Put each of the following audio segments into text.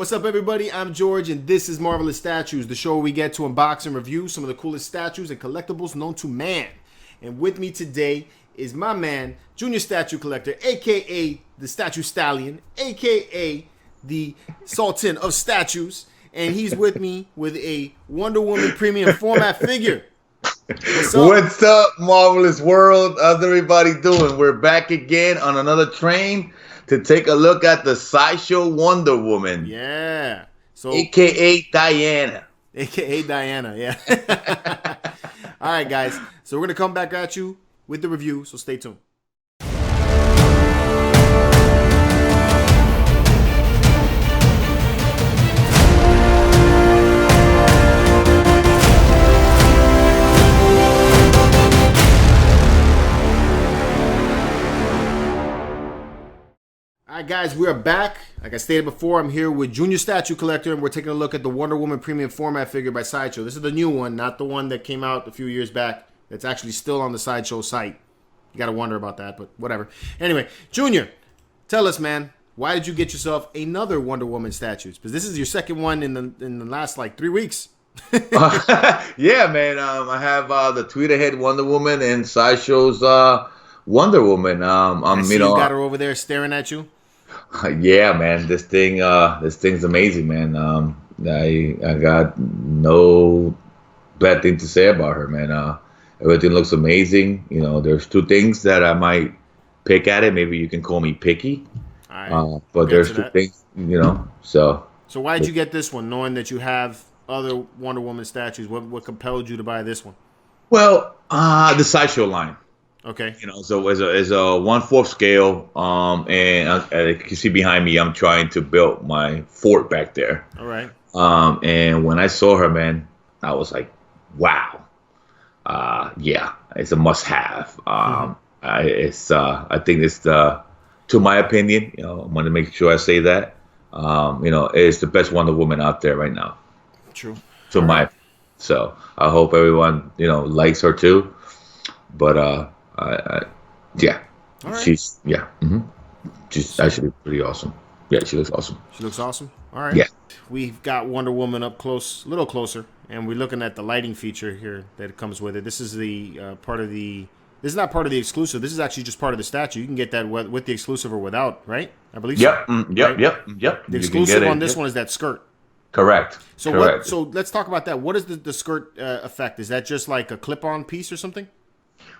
What's up, everybody? I'm George, and this is Marvelous Statues, the show where we get to unbox and review some of the coolest statues and collectibles known to man. And with me today is my man, Junior Statue Collector, a.k.a. the Statue Stallion, a.k.a. the Sultan of Statues. And he's with me with a Wonder Woman premium format figure. What's up, Marvelous World? How's everybody doing? We're back again on another train to take a look at the Sideshow Wonder Woman. Yeah. So AKA Diana. AKA Diana, yeah. All right, guys. So we're going to come back at you with the review, so stay tuned. Alright, guys, we are back. Like I stated before, I'm here with Junior Statue Collector, and we're taking a look at the Wonder Woman premium format figure by Sideshow. This is the new one, not the one that came out a few years back. That's actually still on the Sideshow site. You gotta wonder about that, but whatever. Anyway, Junior, tell us, man, why did you get yourself another Wonder Woman statue? Because this is your second one in the last like 3 weeks. Yeah, man. I have the Tweeterhead Wonder Woman and Sideshow's Wonder Woman. I see you got her over there staring at you. Yeah, man, this thing's amazing, man. I got no bad thing to say about her, man. Everything looks amazing. You know, there's two things that I might pick at it. Maybe you can call me picky. All right. But there's two things, you know. So why did you get this one, knowing that you have other Wonder Woman statues? What compelled you to buy this one? Well, the Sideshow line. Okay. You know, so it's a 1/4 scale, and as you can see behind me, I'm trying to build my fort back there. All right. And when I saw her, man, I was like, wow. Yeah, it's a must-have. I think it's to my opinion, you know, I'm going to make sure I say that. You know, it's the best Wonder Woman out there right now. True. So I hope everyone, you know, likes her too. But yeah, right. She's actually pretty awesome. Yeah, she looks awesome. She looks awesome. All right. Yeah. We've got Wonder Woman up close, a little closer, and we're looking at the lighting feature here that comes with it. This is the part of the. This is not part of the exclusive. This is actually just part of the statue. You can get that with the exclusive or without, right? I believe so. Right? Yep. The exclusive on this one is that skirt. Correct. So So let's talk about that. What is the skirt effect? Is that just like a clip-on piece or something?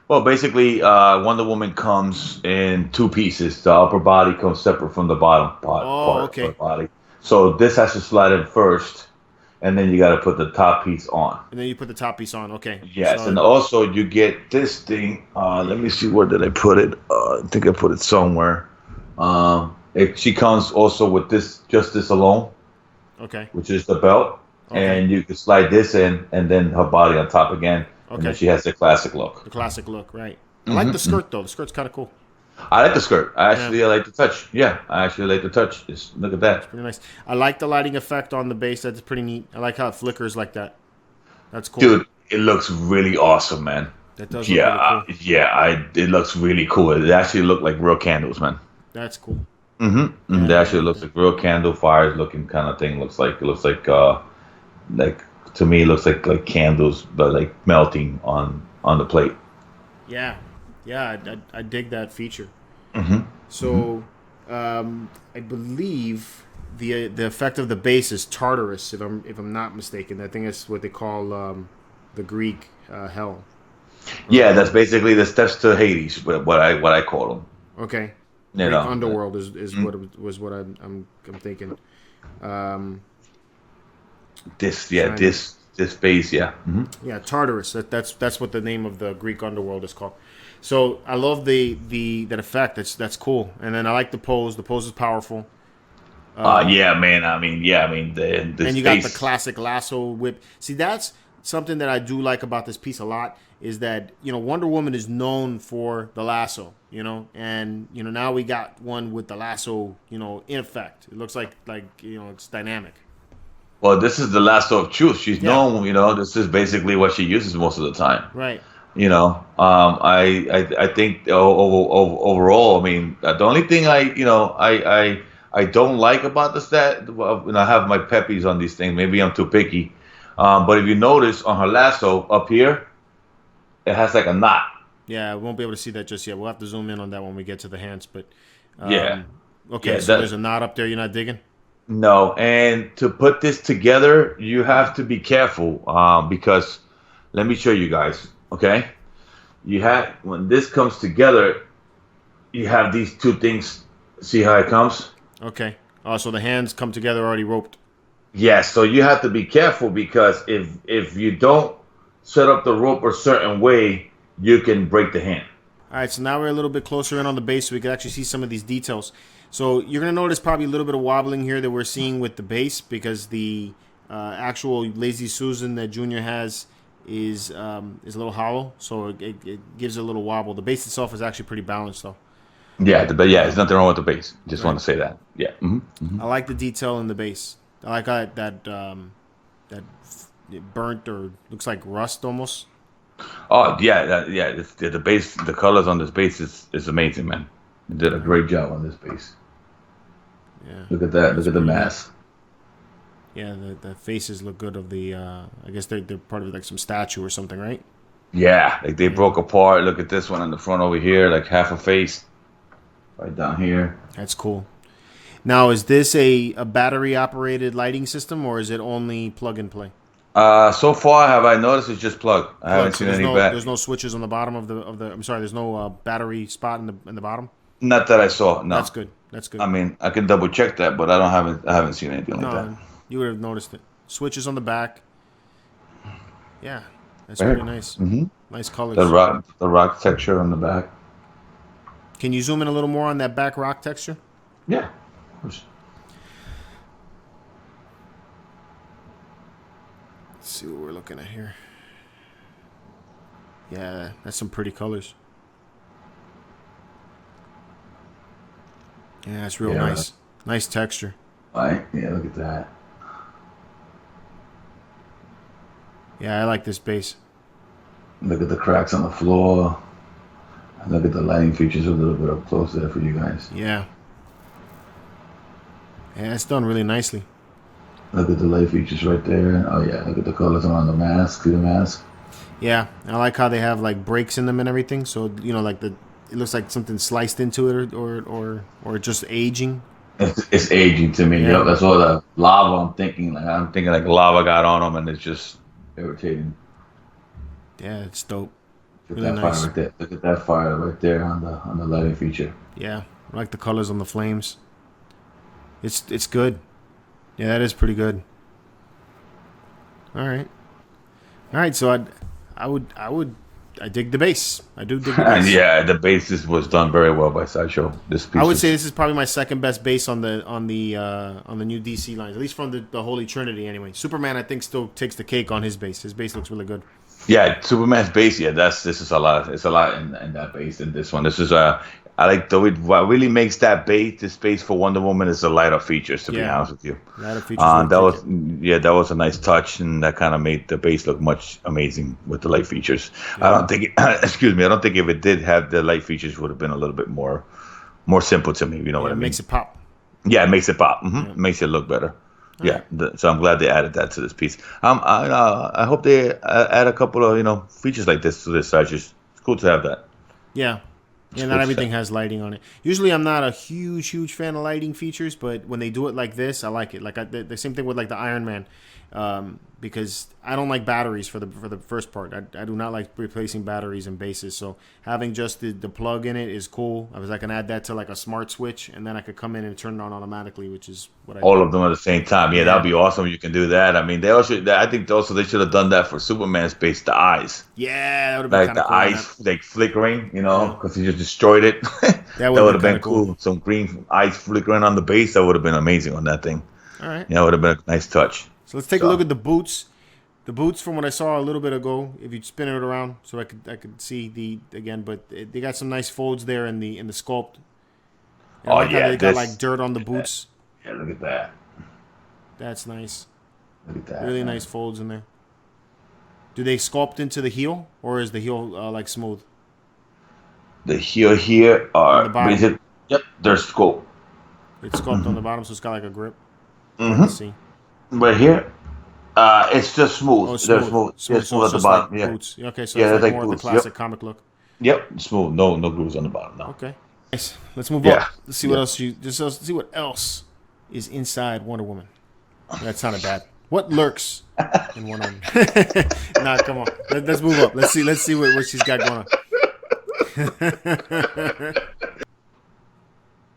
Well, basically, Wonder Woman comes in two pieces. The upper body comes separate from the bottom part of the body. So this has to slide in first, and then you got to put the top piece on. And then you put the top piece on. Okay. Yes, and also you get this thing. Let me see, where did I put it? I think I put it somewhere. She comes also with this alone. Okay. Which is the belt, and you can slide this in, and then her body on top again. Okay. And then she has the classic look. The classic look, right. I like the skirt, though. The skirt's kind of cool. I like the skirt. I like the touch. Yeah, I actually like the touch. Just look at that. It's pretty nice. I like the lighting effect on the base. That's pretty neat. I like how it flickers like that. That's cool. Dude, it looks really awesome, man. That does look really cool. It looks really cool. It actually looked like real candles, man. That's cool. Mm-hmm. It actually looks like real candle fires looking kind of thing. It looks like to me, it looks like candles, but like melting on the plate. Yeah, I dig that feature. Mm-hmm. So, I believe the effect of the base is Tartarus, if I'm not mistaken. I think that's what they call the Greek hell. Yeah, that's basically the steps to Hades. What I call them. Okay. Greek underworld is what I'm thinking. This phase, yeah. Mm-hmm. Yeah, Tartarus. That's what the name of the Greek underworld is called. So I love that effect. That's cool. And then I like the pose. The pose is powerful. Yeah, man. I mean, and you got the classic lasso whip. See, that's something that I do like about this piece a lot. Is that, you know, Wonder Woman is known for the lasso, you know, and, you know, now we got one with the lasso, you know, in effect. It looks like you know, it's dynamic. Well, this is the lasso of truth. She's known, you know, this is basically what she uses most of the time. Right. You know, I think overall, I mean, the only thing I I don't like about the stat, well, and I have my peppies on these things. Maybe I'm too picky. But if you notice on her lasso up here, it has like a knot. Yeah, we won't be able to see that just yet. We'll have to zoom in on that when we get to the hands. But Yeah, okay, yeah. so there's a knot up there. You're not digging. No, and to put this together, you have to be careful because let me show you guys. Okay, you have when this comes together, you have these two things. See how it comes? Okay. Oh, so the hands come together already roped. Yes. So you have to be careful because if you don't set up the rope a certain way, you can break the hand. All right, so now we're a little bit closer in on the base so we can actually see some of these details. So you're going to notice probably a little bit of wobbling here that we're seeing with the base because the actual Lazy Susan that Junior has is a little hollow, so it gives it a little wobble. The base itself is actually pretty balanced, though. Yeah, but yeah, there's nothing wrong with the base. Just Right. want to say that. Yeah. I like the detail in the base. I like that burnt or looks like rust almost. Oh yeah, yeah. The base, the colors on this base is amazing, man. You did a great job on this base. Yeah. Look at that. That's Look at the pretty mask. Yeah, the faces look good of the. I guess they're part of like some statue or something, right? Yeah, like they Yeah. broke apart. Look at this one in the front over here, like half a face, right down here. That's cool. Now, is this a battery operated lighting system or is it only plug and play? So far, have I noticed it's just plug. I haven't Plug. So seen any back. there's no switches on the bottom of the. I'm sorry. There's no battery spot in the bottom. Not that I saw. No. That's good. That's good. I mean, I can double check that, but I haven't seen anything like that. No, you would have noticed it. Switches on the back. Yeah, that's Very pretty nice. Mm-hmm. Nice colors. The rock texture on the back. Can you zoom in a little more on that back rock texture? Yeah. Of course. Let's see what we're looking at here. Yeah, that's some pretty colors. Yeah, it's real Yeah. nice. Nice texture. Right. Yeah. Look at that. Yeah, I like this base. Look at the cracks on the floor. And look at the lighting features a little bit up close there for you guys. Yeah. Yeah, it's done really nicely. Look at the light features right there. Oh yeah, look at the colors on the mask. See the mask? Yeah, I like how they have like breaks in them and everything. So like it looks like something sliced into it or just aging. It's aging to me. Yeah. Yep, that's all the lava. I'm thinking like lava got on them, and it's just irritating. Yeah, it's dope. Look at Really that nice. fire right there. Look at that fire right there on the lighting feature. Yeah, I like the colors on the flames. It's good. Yeah, that is pretty good. All right. So I dig the base. I do dig the And base. yeah, the basis was done very well by Sideshow. This piece I would is- say this is probably my second best base on the new DC lines, at least from the Holy Trinity. Anyway, Superman I think still takes the cake on his base. His base looks really good. yeah, Superman's base. Yeah, this is a lot. It's a lot in that base in this one. This is I like the what really makes that base this base for Wonder Woman is the lighter features. To be Yeah. honest with you, That features really that was kick that was a nice touch, and that kind of made the base look much amazing with the light features. I don't think, excuse me, I don't think if it did have the light features, would have been a little bit more simple to me. You know what I it mean? makes it pop. Yeah, it makes it pop. Yeah. It makes it look better. All So I'm glad they added that to this piece. I hope they add a couple of features like this to this side. It's cool to have that. Yeah. Yeah, good not everything stuff. has lighting on it. Usually, I'm not a huge fan of lighting features, but when they do it like this, I like it. Like the same thing with like the Iron Man, because I don't like batteries for the first part. I do not like replacing batteries and bases. So having just the plug in it is cool. I can add that to like a smart switch, and then I could come in and turn it on automatically, which is what I All do. of them at the same time. Yeah, that'd be awesome. You can do that. I mean, I think also they should have done that for Superman's base, the eyes. Yeah, that would have been Like kind of the cool. eyes, like flickering, because he just destroyed it. That would would've have been been kinda cool. Some green eyes flickering on the base. That would have been amazing on that thing. All right. Yeah, it would have been a nice touch. So let's take a look at the boots. The boots, from what I saw a little bit ago, if you spin it around, so I could see again. But they got some nice folds there in the sculpt. And I like how they got like dirt on the boots. Yeah, look at that. That's nice. Look at that. Really man. nice folds in there. Do they sculpt into the heel, or is the heel like smooth? The heel here On are the bottom. Yep, they're scope. It's sculpted on the bottom, so it's got like a grip. Mm-hmm. Let's see. Right here, it's just smooth. Oh, They're smooth. smooth. So Smooth it's at the just bottom. like Yeah. boots. Okay, so Yeah, it's like like more of the boots. classic Yep. comic look. Yep. Smooth. No grooves on the bottom. No. Okay. Nice. Let's move Yeah. up. Let's see what else see what else is inside Wonder Woman. That sounded bad. What lurks in Wonder Woman? Nah, come on. Let's move up. Let's see what she's got going on.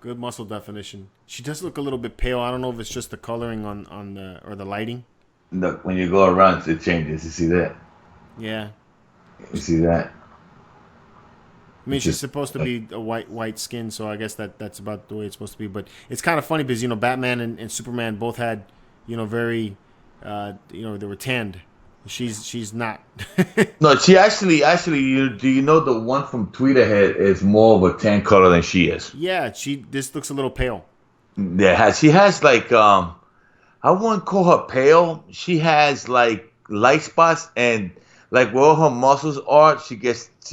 Good muscle definition. She does look a little bit pale. I don't know if it's just the coloring on the or the lighting. Look, when you go around, it changes. You see that? Yeah. You see that? I mean, she's supposed to be a white skin, so I guess that's about the way it's supposed to be. But it's kind of funny because Batman and Superman both had very they were tanned. She's not. No, she actually, do you know the one from Tweeterhead is more of a tan color than she is? Yeah, this looks a little pale. Yeah, she has like I wouldn't call her pale. She has like light spots, and like where all her muscles are, she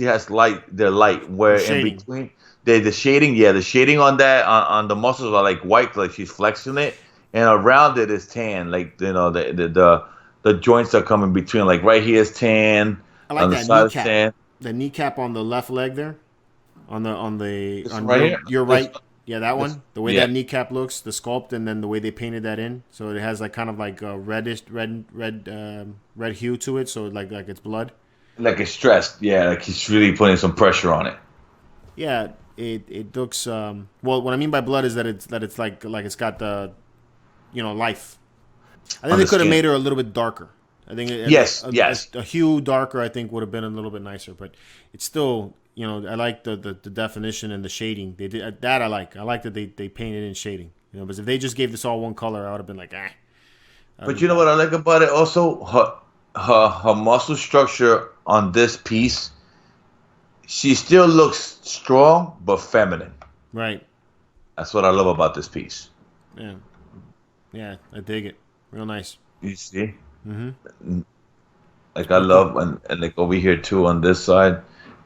has light. They're light. Where in between the shading, the shading on that on the muscles are like white, like she's flexing it, and around it is tan. Like the joints are coming between. Like right here is tan. I like on that the side kneecap. Is tan. The kneecap on the left leg there, on right your right. Yeah, that one. The way yeah. that kneecap looks, the sculpt, and then the way they painted that in, so it has like kind of like a red hue to it. So like it's blood. Like it's stressed. Yeah, like he's really putting some pressure on it. Yeah, it looks. Well, what I mean by blood is that it's like it's got the, life. I think they could have made her a little bit darker. I think Yes. a hue darker I think would have been a little bit nicer, but it's still I like the definition and the shading. They did that. I like that they painted in shading. But if they just gave this all one color, I would have been like, ah. But you know what I like about it also, her muscle structure on this piece, she still looks strong but feminine. Right. That's what I love about this piece. Yeah, I dig it. Real nice. You see? Mm-hmm. Like I love and like over here too on this side,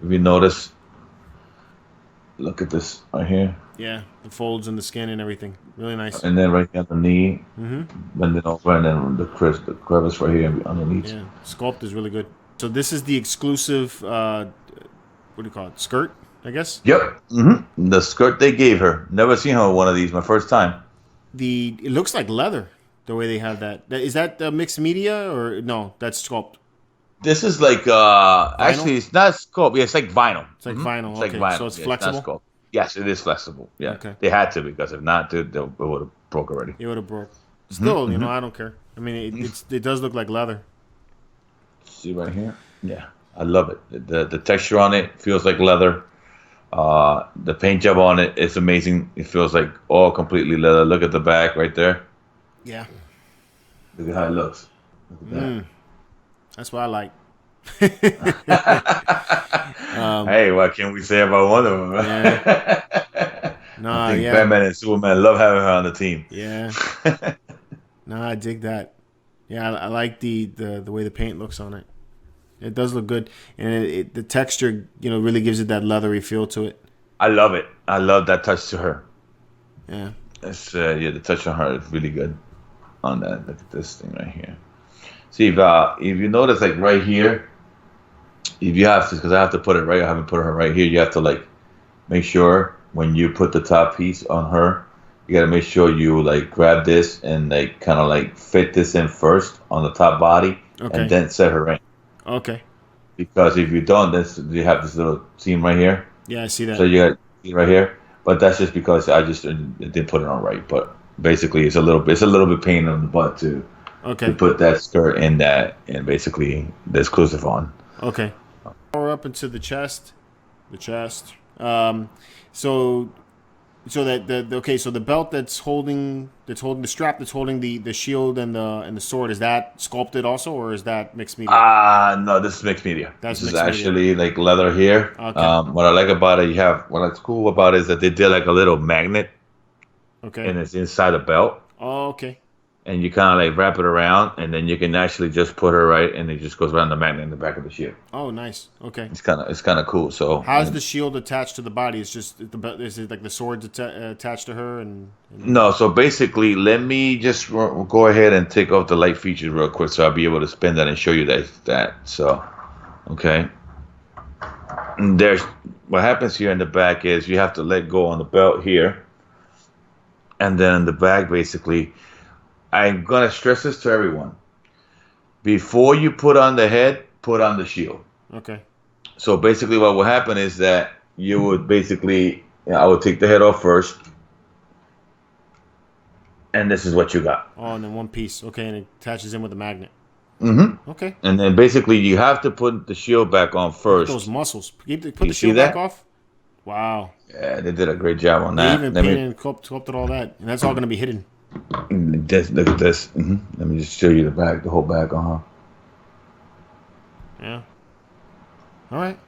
if you notice, look at this right here. Yeah, the folds in the skin and everything. Really nice. And then right here on the knee, mm-hmm. bend it over, and then the crevice right here underneath. Yeah, sculpt is really good. So this is the exclusive, what do you call it, skirt, I guess? Yep. Mm-hmm. The skirt they gave her. Never seen her with one of these. My first time. It looks like leather, the way they have that. Is that mixed media or no? That's sculpt. This is like actually it's not sculpt. Yeah, it's like vinyl. It's like vinyl. It's okay, like vinyl. So it's flexible. It's not sculpt. Yes, it is flexible. Yeah, okay. They had to because if not, it would have broke already. It would have broke. Still, I don't care. I mean, it does look like leather. See right here? Yeah, I love it. The texture on it feels like leather. The paint job on it is amazing. It feels like all completely leather. Look at the back right there. Yeah. Look at how it looks. Look at that. That's what I like. Hey, what can we say about Wonder Woman? Yeah. I think Batman and Superman love having her on the team. Yeah. I dig that. Yeah, I like the way the paint looks on it. It does look good, and the texture, really gives it that leathery feel to it. I love it. I love that touch to her. Yeah. It's the touch on her is really good. On that, look at this thing right here. See if you notice, like right here, if you have to, because I have to put it right, I haven't put her right here. You have to like make sure when you put the top piece on her, you got to make sure you like grab this and like kind of like fit this in first on the top body, and then set her in. Okay. Because if you don't, you have this little seam right here. Yeah, I see that. So you got it right here, but that's just because I just didn't put it on right. But basically, it's a little bit pain on the butt to put that skirt in that, and basically the exclusive on. Okay. Power up into the chest. So the belt that's holding the strap that's holding the shield and the sword, is that sculpted also, or is that mixed media? No, this is mixed media. This is actually like leather here. Okay. What I like about it, what's cool about it is that they did like a little magnet. Okay. And it's inside the belt. Oh, okay. and you kind of like wrap it around, and then you can actually just put her right, and it just goes around the magnet in the back of the shield. Oh, nice. Okay. It's kind of cool. So How's the shield attached to the body? It's just is it like the sword's attached to her and no, so basically, let me just go ahead and take off the light features real quick, so I'll be able to spin that and show you that. So, okay. And there's what happens here in the back is you have to let go on the belt here, and then in the back, basically, I'm gonna stress this to everyone: before you put on the head, put on the shield. Okay. So basically, what will happen is that you would basically, I would take the head off first, and this is what you got. Oh, and then one piece. Okay, and it attaches in with a magnet. Mm-hmm. Okay. And then basically you have to put the shield back on first. Those muscles. Put the see shield that? back off. Wow. Yeah, they did a great job on They that. even painted and sculpted all that, and that's all going to be hidden. Look at this. Let me just show you the whole back. Yeah. All right.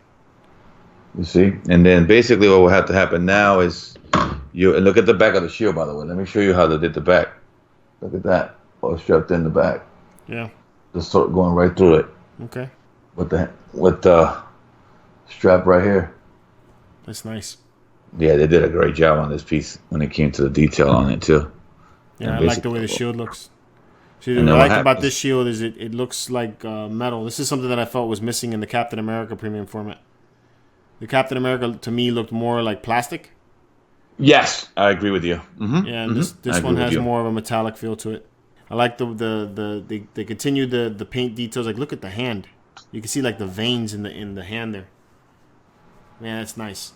You see? And then basically what will have to happen now is and look at the back of the shield, by the way. Let me show you how they did the back. Look at that. All strapped in the back. Yeah. Just sort of going right through it. Okay. With the strap right here. That's nice. Yeah, they did a great job on this piece when it came to the detail on it too. Yeah, I like the way the shield looks. See, And what then I what like about happens- this shield is it looks like metal. This is something that I felt was missing in the Captain America premium format. The Captain America, to me, looked more like plastic. Yes, I agree with you. Yeah, and this one has more of a metallic feel to it. I like they continue the paint details. Like, look at the hand. You can see like the veins in the hand there. Man, that's nice.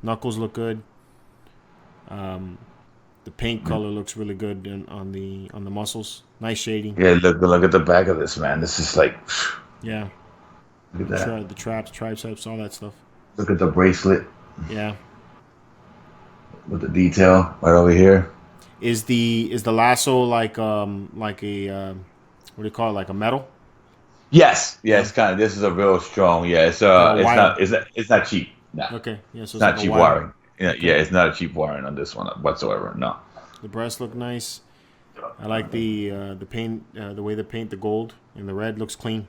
Knuckles look good. The paint color looks really good on the muscles. Nice shading. Yeah, look at the back of this, man. This is like, Yeah. look at that. The traps, triceps, all that stuff. Look at the bracelet Yeah. with the detail right over here. Is the lasso like a what do you call it, like a metal? Yes, it's kind of. This is a real strong. Yeah, it's not cheap. Nah, Okay. Yeah. So it's not like a cheap wire. wiring. Yeah, it's not a cheap wiring on this one whatsoever. No. The breasts look nice. I like the paint, the way they paint the gold and the red looks clean.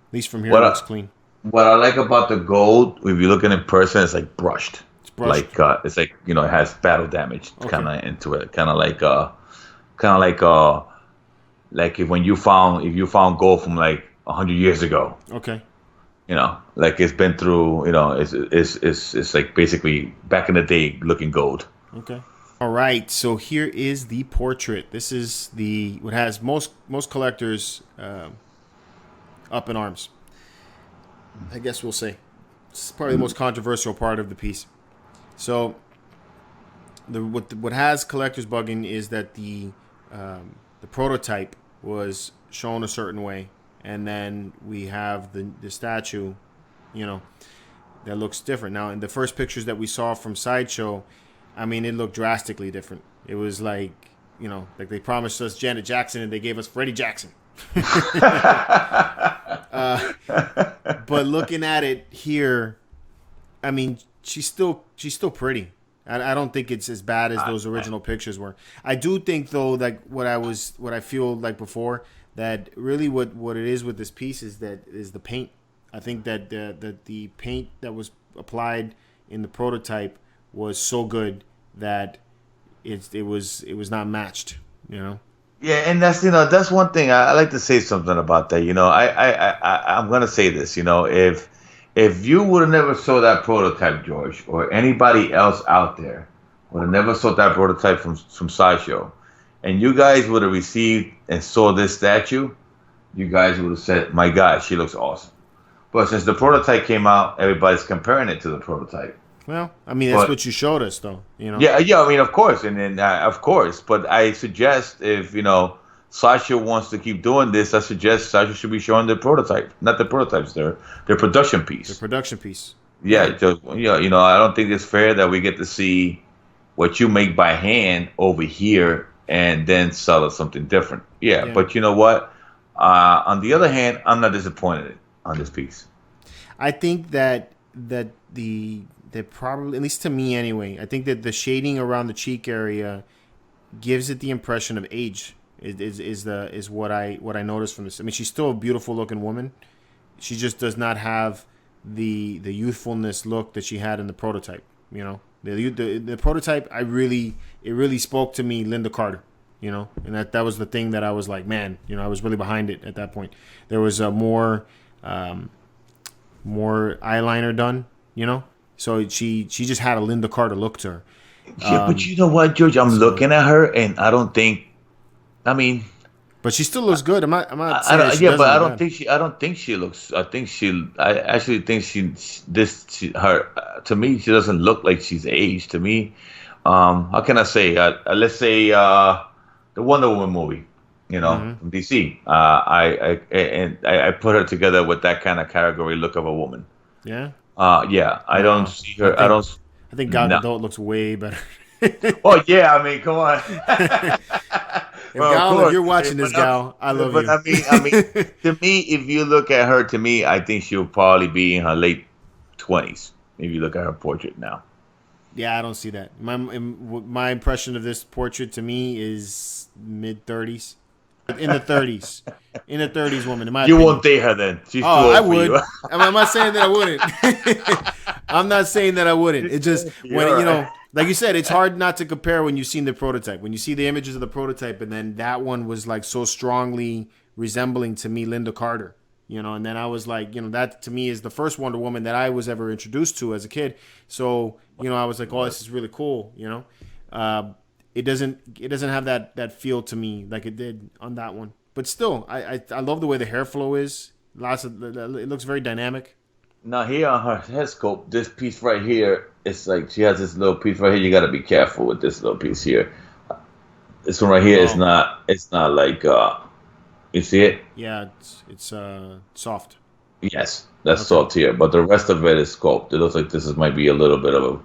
At least from here, it looks clean. What I like about the gold, if you look at it in person, it's like brushed. It's brushed. Like it's like it has battle damage kind of into it. Kind of like if you found gold from like 100 years ago. Okay. Like it's been through. It's like basically back in the day looking gold. Okay. All right. So here is the portrait. This is what has most collectors up in arms. I guess we'll say it's probably the most controversial part of the piece. So what has collectors bugging is that the prototype was shown a certain way, and then we have the statue, that looks different. Now, in the first pictures that we saw from Sideshow, I mean, it looked drastically different. It was like, like they promised us Janet Jackson and they gave us Freddie Jackson. But looking at it here, I mean, she's still pretty. I don't think it's as bad as those original pictures were. I do think though, like what I feel like before, that really what it is with this piece is the paint. I think that the paint that was applied in the prototype was so good that it was not matched. Yeah, and that's one thing I like to say something about that. I'm gonna say this. If you would have never saw that prototype, George, or anybody else out there would have never saw that prototype from Sideshow, and you guys would have received and saw this statue, you guys would have said, "My God, she looks awesome." But since the prototype came out, everybody's comparing it to the prototype. Well, I mean, that's what you showed us, though. Yeah. I mean, of course, and then of course. But I suggest if Sideshow wants to keep doing this, I suggest Sideshow should be showing the prototype, not the prototypes, their production piece. The production piece. Yeah. So, I don't think it's fair that we get to see what you make by hand over here and then sell us something different. Yeah. But you know what? On the other hand, I'm not disappointed on this piece. I think that probably, at least to me anyway, I think that the shading around the cheek area gives it the impression of age. is what I noticed from this. I mean, she's still a beautiful looking woman. She just does not have the youthfulness look that she had in the prototype. You know, the prototype, it really spoke to me, Linda Carter. You know, and that was the thing that I was like, man, you know, I was really behind it at that point. There was more eyeliner done, you know, so she just had a Linda Carter look to her. Yeah, but you know what, George? I'm looking at her, and I don't think. I mean, but she still looks good. I'm not saying I she doesn't but I look don't bad. I don't think she looks. I actually think her. To me, she doesn't look like she's aged. To me, how can I say? Let's say the Wonder Woman movie. You know, from DC. I put her together with that kind of category look of a woman. Yeah. Yeah. I don't No, see her. I don't. I think Gal No. Gadot looks way better. Oh yeah, I mean, come on. Gal, if you're watching this, Gal, I love you. But I mean, to me, if you look at her, to me, I think she'll probably be in her late 20s. If you look at her portrait now. Yeah, I don't see that. My impression of this portrait to me is mid 30s, in the 30s, woman. In my You opinion. won't date her then. She's too Oh, old I for would. you. I'm not saying that I wouldn't. I'm not saying that I wouldn't. It just when You're you know, right. like you said, it's hard not to compare when you've seen the prototype. When you see the images of the prototype, and then that one was like so strongly resembling to me Linda Carter, you know, and then I was like, you know, that to me is the first Wonder Woman that I was ever introduced to as a kid. So you know, I was like, oh, this is really cool, you know. It doesn't have that feel to me like it did on that one. But still, I love the way the hair flow is. It looks very dynamic. Now here on her head sculpt, this piece right here, it's like she has this little piece right here. You got to be careful with this little piece here. This one right here is not. It's not like. You see it? Yeah, it's soft. Yes, that's soft here. But the rest of it is sculpt. It looks like might be a little bit of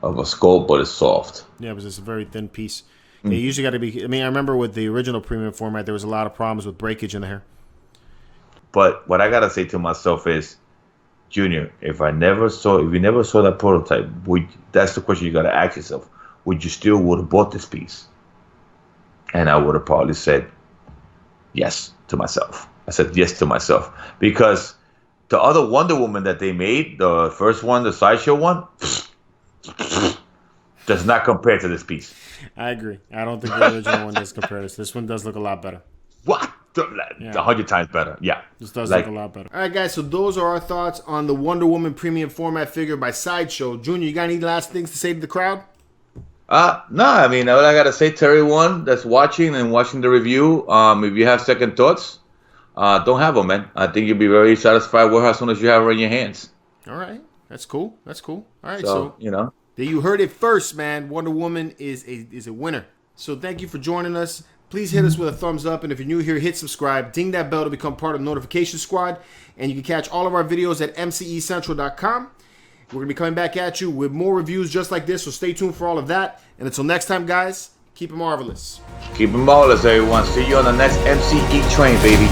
a sculpt, but it's soft. Yeah, because it's a very thin piece. They usually got to be. I mean, I remember with the original premium format, there was a lot of problems with breakage in the hair. But what I gotta say to myself is, Junior, if you never saw that prototype, that's the question you gotta ask yourself. Would you still would have bought this piece? And I would have probably said yes to myself. I said yes to myself because the other Wonder Woman that they made, the first one, the Sideshow one, does not compare to this piece. I agree. I don't think the original one does compare this. This one does look a lot better. What? 100 times better. Yeah. This does look a lot better. All right, guys. So those are our thoughts on the Wonder Woman premium format figure by Sideshow. Junior, you got any last things to say to the crowd? No. I mean, all I gotta say to everyone that's watching the review, if you have second thoughts, don't have them, man. I think you'll be very satisfied with her as soon as you have her in your hands. All right. That's cool. All right. So you know. You heard it first, man. Wonder Woman is a winner. So thank you for joining us. Please hit us with a thumbs up. And if you're new here, hit subscribe. Ding that bell to become part of the notification squad. And you can catch all of our videos at mcecentral.com. We're going to be coming back at you with more reviews just like this. So stay tuned for all of that. And until next time, guys, keep it marvelous. Keep it marvelous, everyone. See you on the next MCE train, baby.